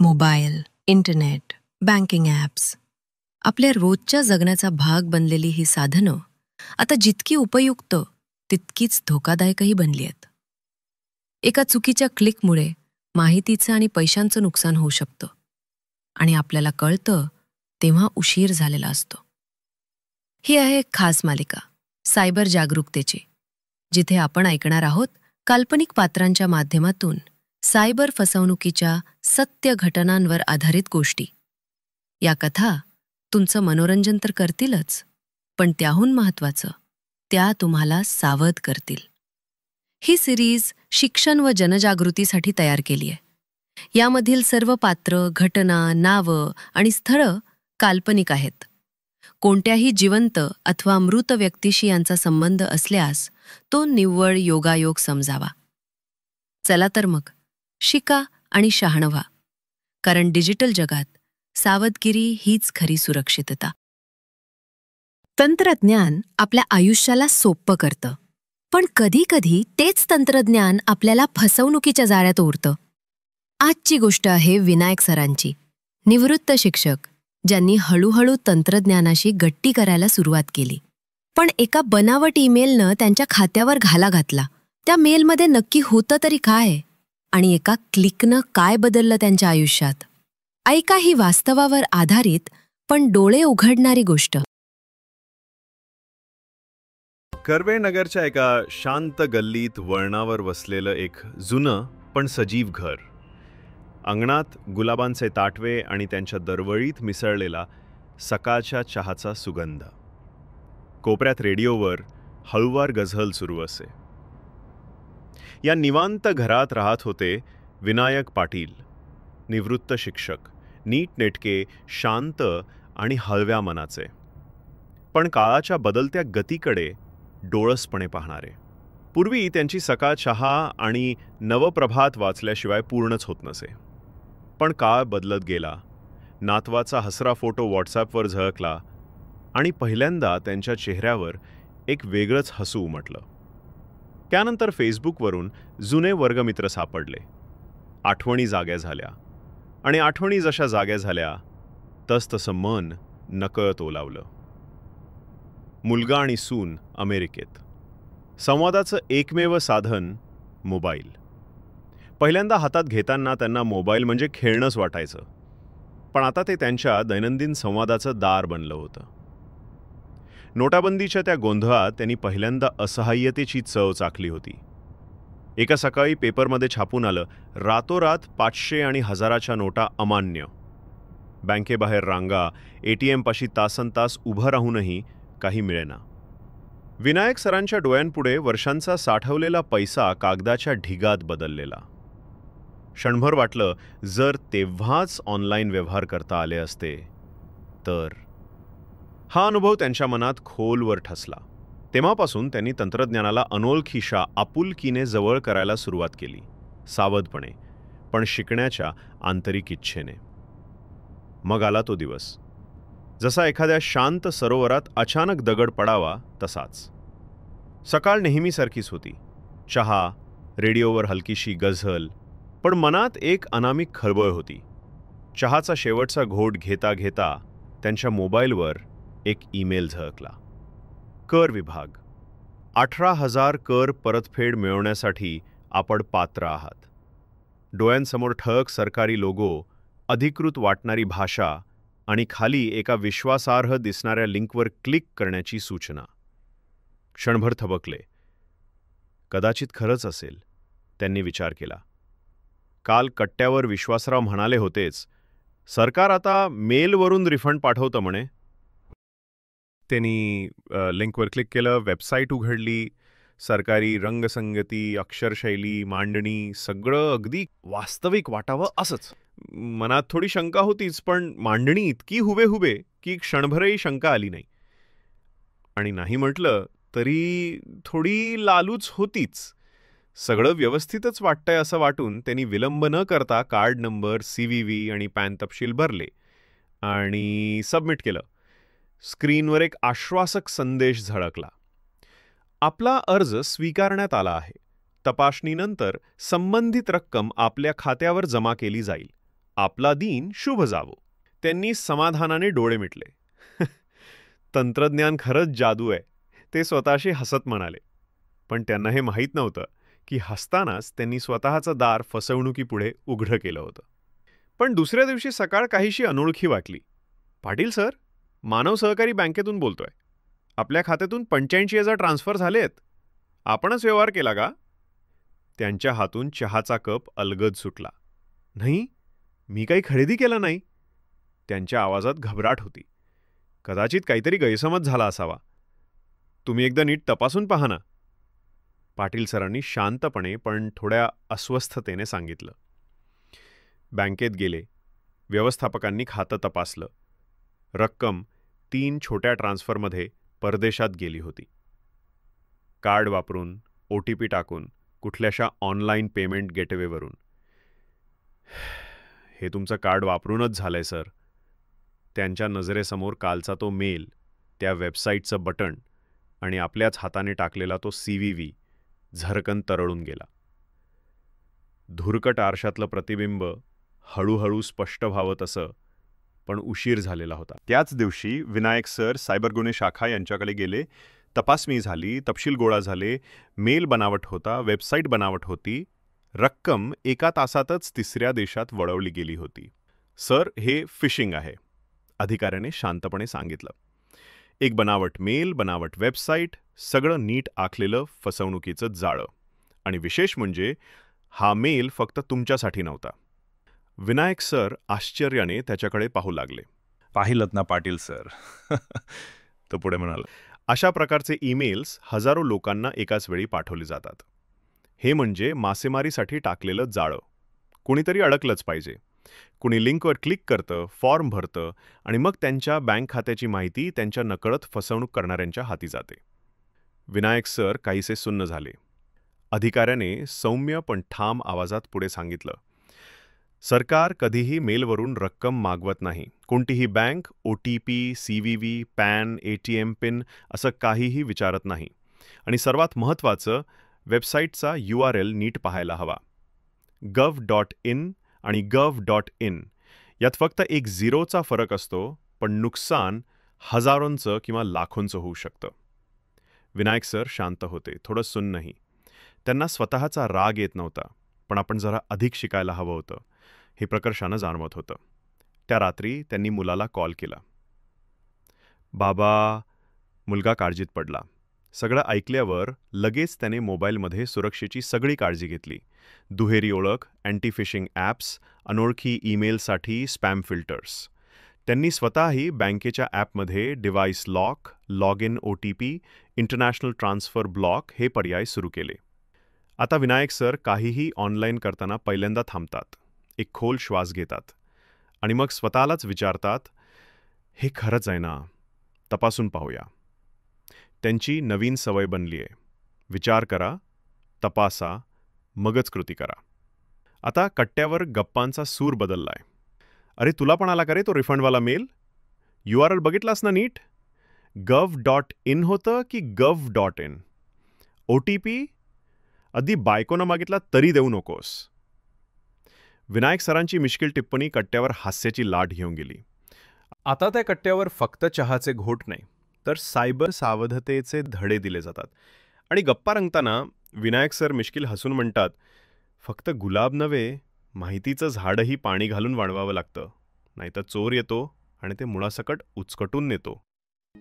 Mobile, internet, banking apps, आपल्या रोजच्या जगण्याचा भाग बनलेली ही साधनं आता जितकी उपयुक्त तितकीच धोकादायकही बनली आहेत. एका चुकीच्या क्लिकमुळे माहितीचं आणि पैशांचं नुकसान होऊ शकतं आणि आपल्याला कळतं तेव्हा उशीर झालेला असतो. ही आहे एक खास मालिका, सायबर जागरूकतेची, जिथे आपण ऐकणार आहोत काल्पनिक पात्रांच्या माध्यमातून सायबर फसवणुकीच्या सत्य घटनांवर आधारित गोष्टी. या कथा तुमचं मनोरंजन तर करतीलच, पण त्याहून महत्त्वाचं, त्या तुम्हाला सावध करतील. ही सिरीज शिक्षण व जनजागृतीसाठी तयार केली आहे. यामधील सर्व पात्र, घटना, नावं आणि स्थळं काल्पनिक आहेत. कोणत्याही जिवंत अथवा मृत व्यक्तीशी यांचा संबंध असल्यास तो निव्वळ योगायोग समजावा. चला तर मग, शिका आणि शहाणं व्हा. कारण डिजिटल जगात सावधगिरी हीच खरी सुरक्षितता. तंत्रज्ञान आपल्या आयुष्याला सोपं करतं, पण कधी-कधी तेच तंत्रज्ञान आपल्याला फसवणुकीच्या जाळ्यात ओढतं. आजची गोष्ट आहे विनायक सरांची, निवृत्त शिक्षक, ज्यांनी हळूहळू तंत्रज्ञानाशी गट्टी करायला सुरुवात केली. पण एका बनावट ईमेलनं त्यांच्या खात्यावर घाला घातला. त्या मेलमध्ये नक्की होतं तरी काय, आणि एका क्लिकनं काय बदललं त्यांच्या आयुष्यात? ऐका ही वास्तवावर आधारित पण डोळे उघडणारी गोष्ट. कर्वेनगरच्या एका शांत गल्लीत वळणावर वसलेलं एक जुनं पण सजीव घर. अंगणात गुलाबांचे ताटवे आणि त्यांच्या दरवळीत मिसळलेला सकाळच्या चहाचा सुगंध. कोपऱ्यात रेडिओवर हळुवार गझल सुरू असे. या निवांत घरात राहत होते विनायक पाटील, निवृत्त शिक्षक, नीटनेटके, शांत आणि हळव्या मनाचे, पण काळाच्या बदलत्या गतीकडे डोळसपणे पाहणारे. पूर्वी त्यांची सकाळ चहा आणि नवप्रभात वाचल्याशिवाय पूर्णच होत नसे. पण काळ बदलत गेला. नातवाचा हसरा फोटो व्हॉट्सॲपवर झळकला आणि पहिल्यांदा त्यांच्या चेहऱ्यावर एक वेगळंच हसू उमटलं. त्यानंतर फेसबुकवरून जुने वर्गमित्र सापडले. आठवणी जाग्या झाल्या, आणि आठवणी जशा जाग्या झाल्या तसतसं मन नकळत ओलावलं. मुलगा आणि सून अमेरिकेत. संवादाचं एकमेव साधन मोबाईल. पहिल्यांदा हातात घेताना त्यांना मोबाईल म्हणजे खेळणंच वाटायचं, पण आता ते त्यांच्या दैनंदिन संवादाचं दार बनलं होतं. नोटाबंदीच्या त्या गोंधळात त्यांनी पहिल्यांदा असहाय्यतेची चव चाखली होती. एका सकाळी पेपरमध्ये छापून आलं, रातोरात 500 आणि 1000च्या नोटा अमान्य. बँकेबाहेर रांगा, ATM-पाशी तासनतास उभं राहूनही काही मिळेना. विनायक सरांच्या डोळ्यांपुढे वर्षांचा साठवलेला पैसा कागदाच्या ढिगात बदललेला. क्षणभर वाटलं, जर तेव्हाच ऑनलाईन व्यवहार करता आले असते तर. हा अनुभव त्यांच्या मनात खोलवर ठसला. तेव्हापासून त्यांनी तंत्रज्ञानाला अनोळखीशा आपुलकीने जवळ करायला सुरुवात केली, सावधपणे, पण शिकण्याच्या आंतरिक इच्छेने. मग आला तो दिवस, जसा एखाद्या शांत सरोवरात अचानक दगड पडावा तसाच. सकाळ नेहमीसारखीच होती. चहा, रेडिओवर हलकीशी गझल, पण मनात एक अनामिक खळबळ होती. चहाचा शेवटचा घोट घेता घेता त्यांच्या मोबाईलवर एक ईमेल झळकला. कर विभाग, 18,000 कर परतफेड मिळवण्यासाठी आपण पात्र आहात. डोळ्यांसमोर ठळक सरकारी लोगो, अधिकृत वाटणारी भाषा आणि खाली एका विश्वासार्ह दिसणाऱ्या लिंकवर क्लिक करण्याची सूचना. क्षणभर थबकले. कदाचित खरंच असेल, त्यांनी विचार केला. काल कट्ट्यावर विश्वासराव म्हणाले होतेच, सरकार आता मेलवरून रिफंड पाठवतं म्हणे. त्यांनी लिंकवर क्लिक केलं, वेबसाईट उघडली. सरकारी रंगसंगती, अक्षरशैली, मांडणी, सगळं अगदी वास्तविक वाटावं असंच. मनात थोडी शंका होतीच, पण मांडणी इतकी हुबेहुबे की क्षणभरही शंका आली नाही. आणि नाही म्हटलं तरी थोडी लालूच होतीच. सगळं व्यवस्थितच वाटतंय असं वाटून त्यांनी विलंब न करता कार्ड नंबर, CVV आणि पॅन तपशील भरले आणि सबमिट केलं. स्क्रीनवर एक आश्वासक संदेश झळकला. आपला अर्ज स्वीकारण्यात आला आहे. तपासणीनंतर संबंधित रक्कम आपल्या खात्यावर जमा केली जाईल. आपला दिन शुभ जावो. त्यांनी समाधानाने डोळे मिटले. तंत्रज्ञान खरंच जादू आहे, ते स्वतःशी हसत म्हणाले. पण त्यांना हे माहीत नव्हतं की हसतानाच त्यांनी स्वतःचं दार फसवणुकीपुढे उघडं केलं होतं. पण दुसऱ्या दिवशी सकाळ काहीशी अनोळखी वाटली. पाटील सर, मानव सहकारी बँकेतून बोलतोय. आपल्या खात्यातून 85,000 ट्रान्सफर झालेत. आपणच व्यवहार केला का? त्यांच्या हातून चहाचा कप अलगद सुटला. नाही, मी काही खरेदी केलं नाही. त्यांच्या आवाजात घबराट होती. कदाचित काहीतरी गैरसमज झाला असावा. तुम्ही एकदा नीट तपासून पहा ना. पाटील सरांनी शांतपणे पण थोड्या अस्वस्थतेने सांगितलं. बँकेत गेले. व्यवस्थापकांनी खातं तपासलं. रक्कम 3 छोट्या ट्रान्सफरमध्ये परदेशात गेली होती. कार्ड वापरून, OTP टाकून, कुठल्याशा ऑनलाईन पेमेंट गेटवेवरून. हे तुमचं कार्ड वापरूनच झालंय सर. त्यांच्या नजरेसमोर कालचा तो मेल, त्या वेबसाईटचं बटण आणि आपल्याच हाताने टाकलेला तो CVV झरकन तरळून गेला. धुरकट आरशातलं प्रतिबिंब हळूहळू स्पष्ट व्हावं तसं, पण उशीर झालेला होता. त्याच दिवशी विनायक सर सायबर गुन्हे शाखा यांच्याकडे गेले. तपासणी झाली, तपशील गोळा झाले, मेल बनावट होता, वेबसाईट बनावट होती. रक्कम 1 तासातच 3ऱ्या देशात वळवली गेली होती. सर, हे फिशिंग आहे, अधिकाऱ्याने शांतपणे सांगितलं. एक बनावट मेल, बनावट वेबसाईट, सगळं नीट आखलेलं फसवणुकीचं जाळं. आणि विशेष म्हणजे हा मेल फक्त तुमच्यासाठी नव्हता. विनायक सर आश्चर्याने त्याच्याकडे पाहू लागले. पाहिलत ना पाटील सर, तो पुढे म्हणाला. अशा प्रकारचे ईमेल्स हजारो लोकांना एकाच वेळी पाठवले जातात. हे म्हणजे मासेमारीसाठी टाकलेलं जाळं. कुणीतरी अडकलंच पाहिजे. कुणी लिंकवर क्लिक करतं, फॉर्म भरतं आणि मग त्यांच्या बँक खात्याची माहिती त्यांच्या नकळत फसवणूक करणाऱ्यांच्या हाती जाते. विनायक सर काहीसे सुन्न झाले. अधिकाऱ्याने सौम्य पण ठाम आवाजात पुढे सांगितलं. सरकार कधीही मेलवरून रक्कम मागवत नाही. कोणतीही bank OTP, CVV, pan, ATM pin असं काहीही विचारत नाही. आणि सर्वात महत्त्वाचं, वेबसाईटचा URL नीट पाहायला हवा. gov.in आणि gov.in यात फक्त एक झिरोचा फरक असतो, पण नुकसान हजारोंचं किंवा लाखोंचं होऊ शकतं. विनायक सर शांत होते, थोडं सुन्नही. त्यांना स्वतःचा राग येत नव्हता, पण आपण जरा अधिक शिकायला हवं होतं, हे प्रकर्षानं जाणवत होतं. त्या रात्री त्यांनी मुलाला कॉल केला. बाबा, मुलगा काळजीत पडला. सगळं ऐकल्यावर लगेच त्याने मोबाईलमध्ये सुरक्षेची सगळी काळजी घेतली. दुहेरी ओळख, अँटी फिशिंग ॲप्स, अनोळखी ईमेलसाठी स्पॅम फिल्टर्स. त्यांनी स्वतःही बँकेच्या ॲपमध्ये device lock, log in OTP, international transfer block हे पर्याय सुरू केले. आता विनायक सर काहीही ऑनलाईन करताना पहिल्यांदा थांबतात, एक खोल श्वास घेतात आणि मग स्वतःलाच विचारतात, हे खरंच आहे ना? तपासून पाहूया. त्यांची नवीन सवय बनली आहे. विचार करा, तपासा, मगच कृती करा. आता कट्ट्यावर गप्पांचा सूर बदललाय. अरे, तुला पण आला का रे तो रिफंडवाला मेल? URL बघितलास ना नीट? gov.in होतं की gov.in? OTP? अगदी बायकोनं मागितला तरी देऊ नकोस. विनायक सरांची मिश्किल टिप्पणी कट्ट्यावर हास्याची लाट घेऊन गेली. आता त्या कट्ट्यावर फक्त चहाचे घोट नाही, तर सायबर सावधतेचे धडे दिले जातात. आणि गप्पा रंगताना विनायक सर मिश्किल हसून म्हणतात, फक्त गुलाब नव्हे, माहितीचं झाडही पाणी घालून वाढवावं लागतं, नाहीतर चोर येतो आणि ते मुळासकट उचकटून नेतो.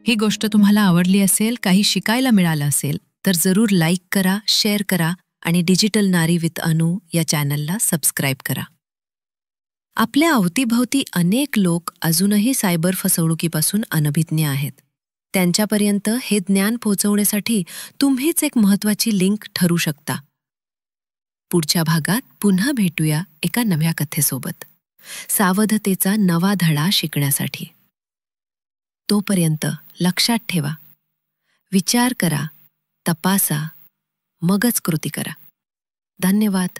ही गोष्ट तुम्हाला आवडली असेल, काही शिकायला मिळालं असेल, तर जरूर लाईक करा, शेअर करा आणि डिजिटल नारी विथ अनु या चॅनलला सबस्क्राईब करा. आपल्या अवतीभवती अनेक लोक अजूनही सायबर फसवणुकीपासून अनभिज्ञ आहेत. त्यांच्यापर्यंत हे ज्ञान पोहोचवण्यासाठी तुम्हीच एक महत्त्वाची लिंक ठरू शकता. पुढच्या भागात पुन्हा भेटूया एका नव्या कथेसोबत, सावधतेचा नवा धडा शिकण्यासाठी. तोपर्यंत लक्षात ठेवा, विचार करा, तपासा, मगच कृती करा. धन्यवाद.